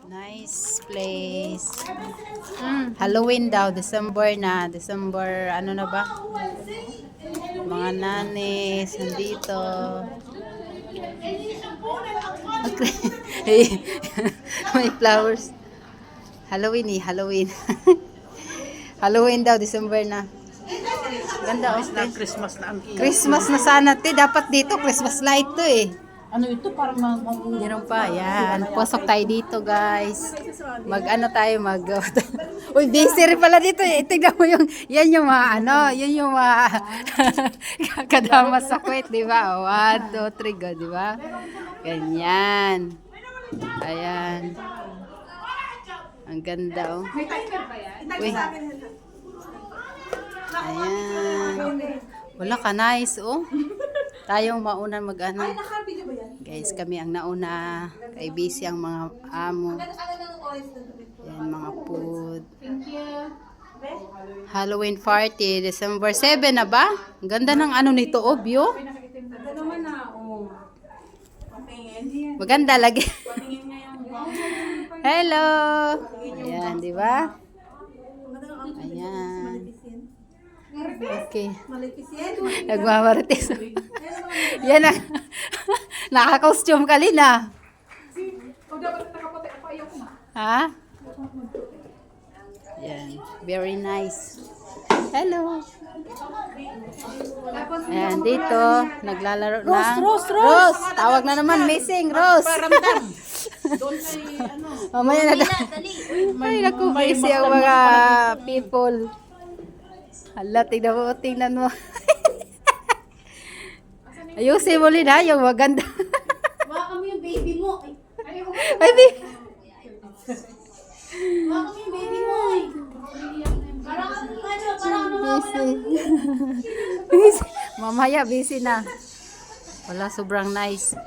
Nice place. Halloween daw, December na. December, ano na ba? Mga nanis, nandito. Okay. May flowers. Halloween eh, Halloween. Halloween daw, December na. Ganda, okay. Christmas na ang Christmas na sana, te. Dapat dito, Christmas light to eh. Ano ito? Parang Meron pa, yan. Pasok tayo dito, guys. Mag-ano tayo, Uy, busy rin pala dito eh. Tignan mo yung, yan yung mga, ano, yun yung mga kadama sa kwet, di ba? 1, 2, 3, go, di ba? Ganyan. Ayan. Ang ganda, oh. May timer ba yan? Uy. Ayan. Wala ka, nice, oh. Tayong mauna mag-ano. Naka-video ba yan? Guys, kami ang nauna. Kay busy ang mga amo. Yan, mga food. Thank you. Halloween party, December 7 na ba? Ang ganda ng ano nito, obyo. Ito naman na, oh. Patingin. Maganda lagi. Patingin nga yung Hello! Ayan, di ba? Ayan. Okay. malipis yan. Nagmamarites. Yan ang naka-costume ka rin ah. O dapat nakapote ako, ayaw ko na. Ha? Yan. Very nice. Hello. Ayan, dito. Naglalaro ng... Rose! Tawag na naman, missing. Rose! paramdam. Doon kay ano. Mamaya na Ay, naku, busy ang mga people. Hala, tingnan mo. Ayusin mo rin ha, yung maganda. Baka mo yung baby mo. Ay, baby. Baka mo yung baby mo. Parang Busy. Busy. Mamaya, busy na. Wala, sobrang nice.